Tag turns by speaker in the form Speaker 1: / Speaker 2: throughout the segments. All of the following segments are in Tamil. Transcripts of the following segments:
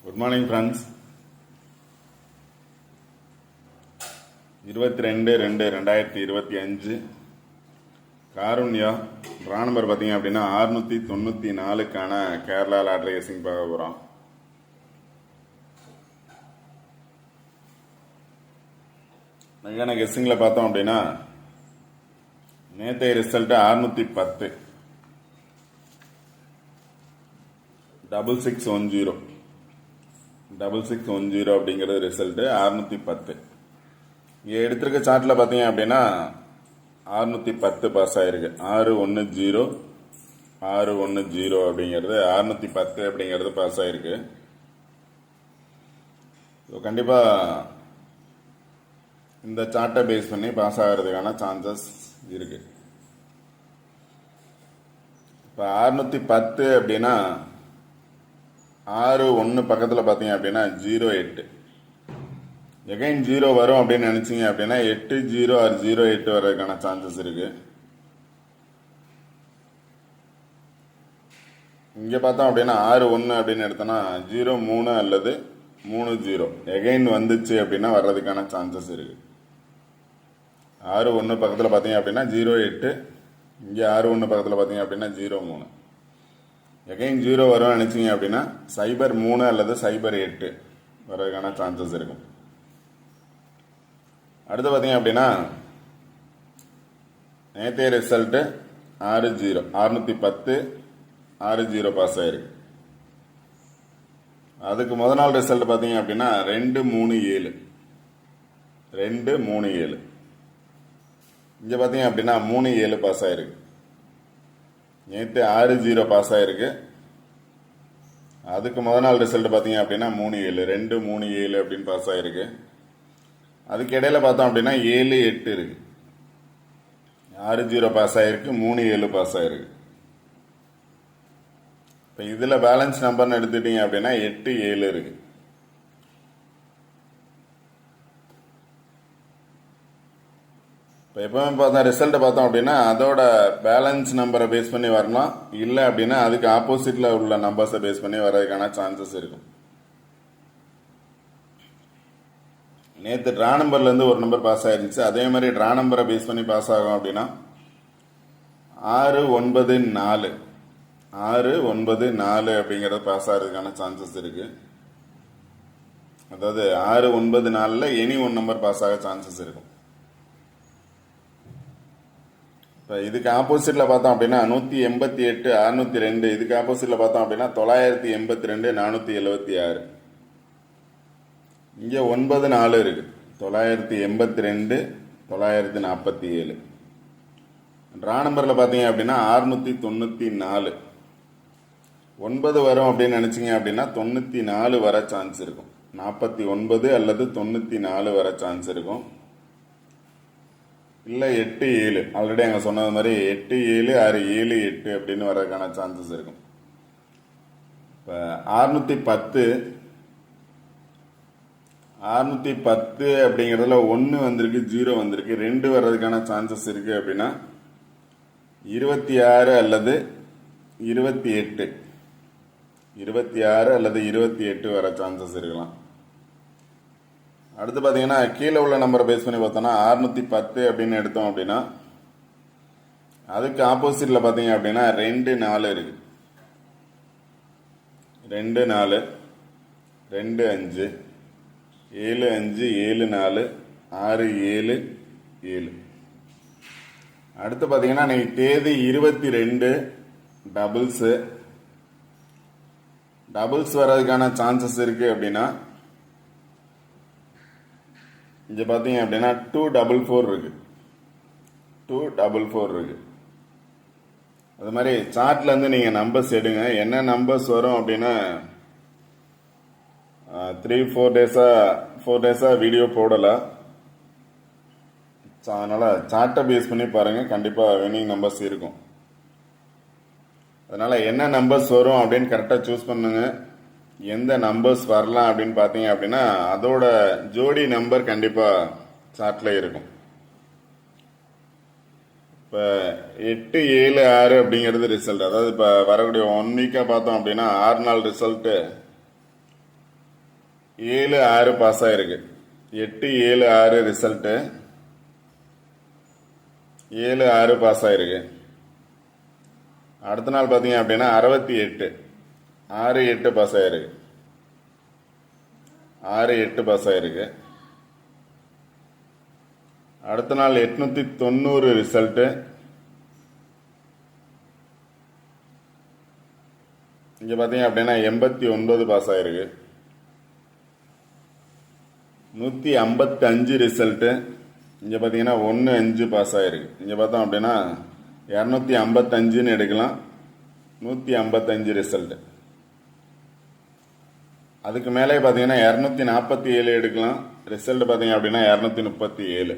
Speaker 1: Good morning friends. 22/2/2025 Karunya draw number பார்த்தீங்க அப்படின்னா 694க்கான கேரளா லாட்ரி கேசிங் பார்க்க போகிறோம். அதுக்கான கெஸ்ஸிங்கில் பார்த்தோம் அப்படின்னா நேற்றைய ரிசல்ட்டு 610 6610 6610 அப்படிங்கிறது ரிசல்ட்டு 610. இங்கே எடுத்திருக்க சார்ட்டில் பார்த்தீங்க அப்படின்னா 610 பாஸ் ஆயிருக்கு. 610 610 அப்படிங்கிறது 610 அப்படிங்கிறது பாஸ் ஆயிருக்கு. ஸோ கண்டிப்பாக இந்த சார்ட்டை பேஸ் பண்ணி பாஸ் ஆகிறதுக்கான சான்சஸ் இருக்கு. இப்போ 610 அப்படின்னா 61 பக்கத்தில் பார்த்தீங்க அப்படின்னா 08 எகைன் 0 வரும் அப்படின்னு நினைச்சீங்க அப்படின்னா 80 ஆர் 08 வர்றதுக்கான சான்சஸ் இருக்கு. இங்க பார்த்தோம் அப்படின்னா 61 அப்படின்னு எடுத்தோம்னா 03 அல்லது 30 எகைன் வந்துச்சு அப்படின்னா வர்றதுக்கான சான்சஸ் இருக்கு. 61 பக்கத்தில் பார்த்தீங்க அப்படின்னா 08, இங்கே 61 பக்கத்தில் பார்த்தீங்க அப்படின்னா 03 எகைன் 0 வரும் நினைச்சீங்க அப்படின்னா 03 அல்லது 08 வர்றதுக்கான சான்சஸ் இருக்கும். அடுத்து பார்த்தீங்க அப்படின்னா நேற்றைய ரிசல்ட்டு 610 60 பாஸ் ஆயிருக்கு. அதுக்கு முதல் நாள் ரிசல்ட் பார்த்தீங்க அப்படின்னா 237 இங்கே பார்த்தீங்க அப்படின்னா 37 பாஸ் ஆயிருக்கு. நேற்று 60 பாஸ் ஆயிருக்கு. அதுக்கு முதல் நாள் ரிசல்ட் பார்த்தீங்க அப்படின்னா 237 அப்படின்னு பாஸ் ஆயிருக்கு. அதுக்கு இடையில பார்த்தோம் அப்படின்னா 78 இருக்கு. 60 பாஸ் ஆயிருக்கு, 37 பாஸ் ஆயிருக்கு. இப்போ இதில் பேலன்ஸ் நம்பர்னு எடுத்துட்டீங்க அப்படின்னா 87 இருக்கு. இப்போ எப்பவுமே பார்த்தா ரிசல்ட்டை பார்த்தோம் அப்படின்னா அதோட பேலன்ஸ் நம்பரை பேஸ் பண்ணி வரலாம், இல்லை அப்படின்னா அதுக்கு ஆப்போசிட்ல உள்ள நம்பர்ஸை பேஸ் பண்ணி வர்றதுக்கான சான்சஸ் இருக்கும். நேற்று ட்ரா நம்பர்லேருந்து ஒரு நம்பர் பாஸ் ஆயிருந்துச்சு. அதே மாதிரி ட்ரா நம்பரை பேஸ் பண்ணி பாஸ் ஆகும் அப்படின்னா 694 அப்படிங்கிறது பாஸ் ஆகிறதுக்கான சான்சஸ் இருக்கு. அதாவது 694 எனி ஒன் நம்பர் பாஸ் ஆக சான்சஸ் இருக்கும். இப்போ இதுக்கு ஆப்போசிட்ல பார்த்தோம் அப்படின்னா 188 602, இதுக்கு ஆப்போசிட்ல பார்த்தோம் அப்படின்னா 982 476, இங்கே 94 இருக்கு. 982 947 ட்ரா நம்பரில் பார்த்தீங்க அப்படின்னா 694 9 வரும் அப்படின்னு நினைச்சீங்க அப்படின்னா 94 வர சான்ஸ் இருக்கும். 49 அல்லது 94 வர சான்ஸ் இருக்கும். இல்லை 87 ஆல்ரெடி அங்கே சொன்னது மாதிரி 87 6 7 8 அப்படின்னு வர்றதுக்கான சான்சஸ் இருக்கும். இப்போ 610 அப்படிங்கிறதுல 1 வந்திருக்கு, 0 வந்திருக்கு, 2 வர்றதுக்கான சான்சஸ் இருக்கு. அப்படின்னா 26 அல்லது 28 வர சான்சஸ் இருக்கலாம். அடுத்து பார்த்தீங்கன்னா கீழே உள்ள நம்பரை பேஸ் பண்ணி பார்த்தோம்னா 610 அப்படின்னு எடுத்தோம் அப்படின்னா அதுக்கு ஆப்போசிட்ல பார்த்தீங்க அப்படின்னா 24 இருக்கு. 24 25 75 74 67 7. அடுத்து பார்த்தீங்கன்னா இன்னைக்கு தேதி 22 டபுள்ஸ் வர்றதுக்கான சான்சஸ் இருக்கு. அப்படின்னா இங்க பார்த்தீங்க அப்படின்னா 244 இருக்கு. அது மாதிரி சார்ட்ல இருந்து நீங்க நம்பர்ஸ் எடுங்க. என்ன நம்பர்ஸ் வரும் அப்படின்னா 3-4 டேஸா வீடியோ போடல. அதனால சார்ட்டை பேஸ் பண்ணி பாருங்க, கண்டிப்பா வினிங் நம்பர்ஸ் இருக்கும். அதனால என்ன நம்பர்ஸ் வரும் அப்படின்னு கரெக்டா சூஸ் பண்ணுங்க. எந்த நம்பர்ஸ் வரலாம் அப்படின்னு பாத்தீங்க அப்படின்னா அதோட ஜோடி நம்பர் கண்டிப்பா சார்ட்ல இருக்கும். இப்ப 8 7 6 அப்படிங்கிறது ரிசல்ட். அதாவது இப்ப வரக்கூடிய 1 வீக்கா பார்த்தோம் அப்படின்னா 6 நாள் ரிசல்ட் 7 6 பாஸ் ஆயிருக்கு. 8 7 6 ரிசல்ட்டு 7 6 பாஸ் ஆயிருக்கு. அடுத்த நாள் பார்த்தீங்க அப்படின்னா 68 6 8 பாஸ் ஆயிருக்கு. 6 8 பாஸ் ஆயிருக்கு. அடுத்த நாள் 890 ரிசல்ட்டு இங்க பார்த்தீங்க அப்படின்னா 89 பாஸ் ஆயிருக்கு. 155 ரிசல்ட்டு இங்க பார்த்தீங்கன்னா 1 5 பாஸ் ஆயிருக்கு. இங்க பார்த்தோம் அப்படின்னா 255ன்னு எடுக்கலாம். 155 ரிசல்ட். அதுக்கு மேலே பார்த்தீங்கன்னா 247 எடுக்கலாம். ரிசல்ட் பார்த்தீங்க அப்படின்னா 237.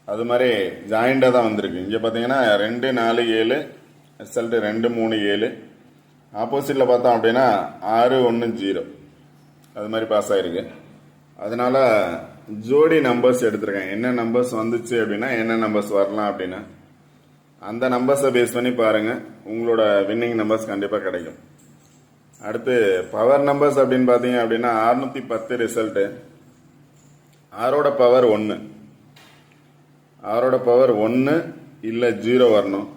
Speaker 1: அது மாதிரி ஜாயிண்டாக தான் வந்திருக்கு. இங்கே பார்த்தீங்கன்னா 2 4 7 ரிசல்ட் 2 3 7. ஆப்போசிட்டில் பார்த்தோம் அப்படின்னா 6 1 0 அது மாதிரி பாஸ் ஆயிருக்கு. அதனால ஜோடி நம்பர்ஸ் எடுத்திருக்கேன். என்ன நம்பர்ஸ் வந்துச்சு அப்படின்னா என்ன நம்பர்ஸ் வரலாம் அப்படின்னா அந்த நம்பர்ஸை பேஸ் பண்ணி பாருங்க. உங்களோட வின்னிங் நம்பர்ஸ் கண்டிப்பாக கிடைக்கும். அடுத்து பவர் நம்பர்ஸ் அப்படின்னு பார்த்தீங்க அப்படின்னா 610 ரிசல்ட்டு. 6ஓட பவர் 1. 6ஓட பவர் 1 இல்லை 0 வரணும்,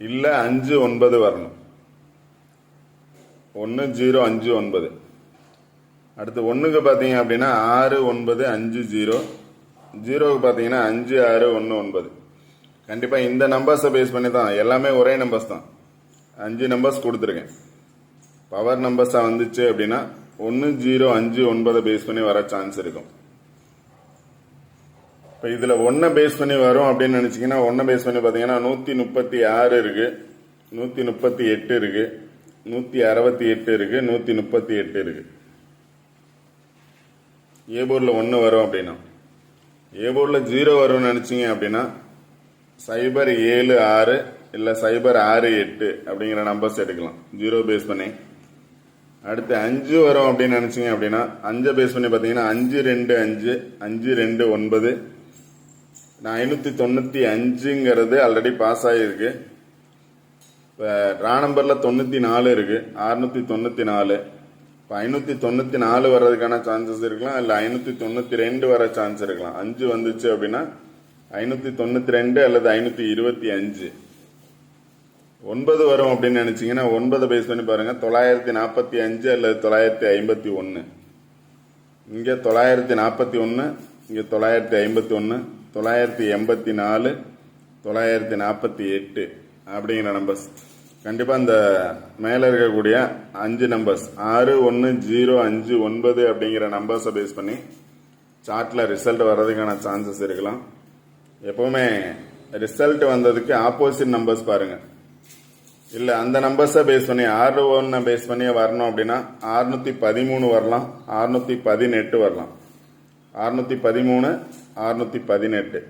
Speaker 1: இல்லை 5 9 வரணும். 1 0 5 9. அடுத்து 1க்கு பார்த்தீங்க அப்படின்னா 6 9 5 0. 0க்கு பார்த்தீங்கன்னா 5 6 1 9. கண்டிப்பாக இந்த நம்பர்ஸை பேஸ் பண்ணி தான் எல்லாமே ஒரே நம்பர்ஸ் தான். 5 நம்பர்ஸ் கொடுத்துருக்கேன். பவர் நம்பர்ஸாக வந்துச்சு அப்படின்னா 1 0 5 9 பேஸ் பண்ணி வர சான்ஸ் இருக்கும். இப்போ இதில் 1 பேஸ் பண்ணி வரும் அப்படின்னு நினச்சிங்கன்னா 1 பேஸ் பண்ணி பார்த்தீங்கன்னா 136 இருக்கு, 138 இருக்கு, 168 இருக்கு, 138 இருக்கு. ஏ போர்டில் 1 வரும் அப்படின்னா. ஏ போர்டில் 0 வரும்னு நினச்சிங்க அப்படின்னா 0 7 6 இல்லை 0 6 8 அப்படிங்கிற நம்பர்ஸ் எடுக்கலாம் 0 பேஸ் பண்ணி. அடுத்து 5 வரும் அப்படின்னு நினச்சிங்க அப்படின்னா 5 பேஸ் பண்ணி பார்த்தீங்கன்னா 5 2 5 5 2 9. 595ங்கிறது ஆல்ரெடி பாஸ் ஆகிருக்கு. இப்போ ரா நம்பரில் 94 இருக்கு, 694. இப்போ 594 வர்றதுக்கான சான்சஸ் இருக்கலாம், இல்லை 592 வர சான்ஸ் இருக்கலாம். 5 வந்துச்சு அப்படின்னா 592 அல்லது 525. 9 வரும் அப்படின்னு நினைச்சீங்கன்னா 9 பேஸ் பண்ணி பாருங்க. 945 அல்லது 951. இங்கே 941, இங்கே 951, 984, 948 அப்படிங்கிற நம்பர்ஸ். கண்டிப்பாக இந்த மேலே இருக்கக்கூடிய 5 நம்பர்ஸ் 6 1 0 5 9 அப்படிங்கிற நம்பர்ஸை பேஸ் பண்ணி சார்ட்டில் ரிசல்ட் வர்றதுக்கான சான்சஸ் இருக்கலாம். எப்போவுமே ரிசல்ட் வந்ததுக்கு ஆப்போசிட் நம்பர்ஸ் பாருங்க. இல்லை அந்த நம்பர்ஸை பேஸ் பண்ணி 6 1 பேஸ் பண்ணி வரணும் அப்படின்னா 613 வரலாம், 618 வரலாம். 613 618.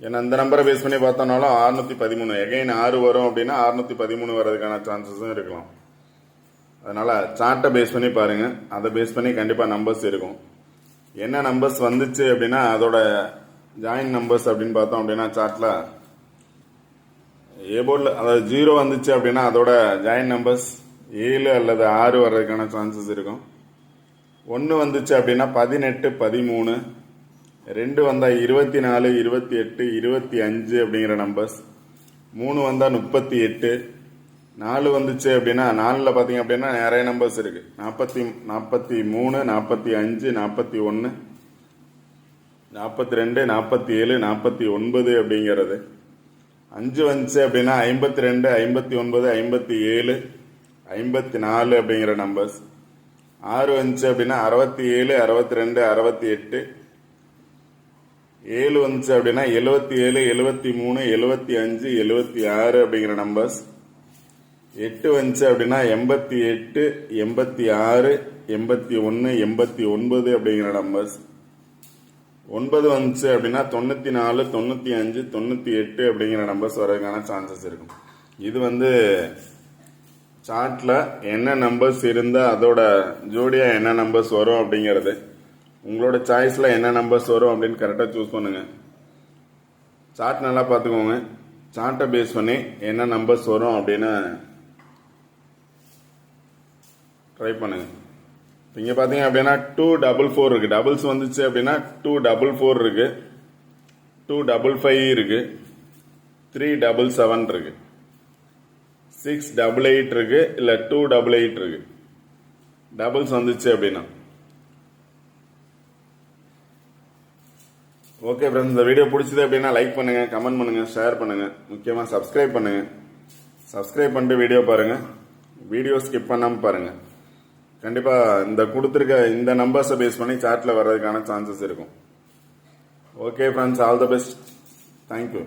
Speaker 1: ஏன்னா இந்த நம்பரை பேஸ் பண்ணி பார்த்தோம்னாலும் 613 எகைன் 6 வரும் அப்படின்னா 613 வர்றதுக்கான சான்சஸும் இருக்கலாம். அதனால சார்ட்டை பேஸ் பண்ணி பாருங்க. அதை பேஸ் பண்ணி கண்டிப்பாக நம்பர்ஸ் இருக்கும். என்ன நம்பர்ஸ் வந்துச்சு அப்படின்னா அதோட ஜாயின் நம்பர்ஸ் அப்படின்னு பார்த்தோம் அப்படின்னா சார்ட்டில் ஏ போர்டில் அதாவது 0 வந்துச்சு அப்படின்னா அதோட ஜாயின் நம்பர்ஸ் 7 அல்லது 6 வர்றதுக்கான சான்சஸ் இருக்கும். 1 வந்துச்சு அப்படின்னா 18 13. 2 வந்தா 24 28 25 அப்படிங்கிற நம்பர்ஸ். 3 வந்தா 38. 4 வந்துச்சு அப்படின்னா 4ல் பார்த்தீங்க அப்படின்னா நிறைய நம்பர்ஸ் இருக்கு. 43 45 41 42 47 49 அப்படிங்கிறது. 5 வந்துச்சு அப்படின்னா 52 59 57 54 அப்படிங்கிற நம்பர்ஸ். 6 வந்துச்சு அப்படின்னா 67 62 68. 7 வந்துச்சு அப்படின்னா 77 73 75 76 அப்படிங்கிற நம்பர்ஸ். 8 வந்துச்சு அப்படின்னா 88 86 81 89 அப்படிங்கிற நம்பர்ஸ். 9 வந்துச்சு அப்படின்னா 94 95 98 அப்படிங்கிற நம்பர்ஸ் வரதுக்கான சான்சஸ் இருக்கும். இது வந்து சார்ட்ல என்ன நம்பர்ஸ் இருந்தா அதோட ஜோடியா என்ன நம்பர்ஸ் வரும் அப்படிங்கிறது. உங்களோட சாய்ஸ்ல என்ன நம்பர்ஸ் வரும் அப்படின்னு கரெக்டாக சூஸ் பண்ணுங்க. சார்ட் நல்லா பார்த்துக்கோங்க. சார்ட்டை பேஸ் பண்ணி என்ன நம்பர்ஸ் வரும் அப்படின்னு ட்ரை பண்ணுங்க. இங்கே பார்த்தீங்க அப்படின்னா 244 இருக்கு. டபுள்ஸ் வந்துச்சு அப்படின்னா 244 இருக்கு, 255 இருக்கு, 377 இருக்கு, 688 இருக்கு, இல்லை 288 இருக்கு. டபுள்ஸ் வந்துச்சு அப்படின்னா. ஓகே ஃப்ரெண்ட்ஸ், இந்த வீடியோ பிடிச்சது அப்படின்னா லைக் பண்ணுங்க, கமெண்ட் பண்ணுங்க, ஷேர் பண்ணுங்க, முக்கியமாக சப்ஸ்கிரைப் பண்ணுங்க. சப்ஸ்கிரைப் பண்ணிட்டு வீடியோ பாருங்க, வீடியோ ஸ்கிப் பண்ணாமல் பாருங்க. கண்டிப்பாக இந்த கொடுத்துருக்க இந்த நம்பர்ஸை பேஸ் பண்ணி சார்ட்டில் வர்றதுக்கான சான்சஸ் இருக்கும். Okay friends, all the best. Thank you.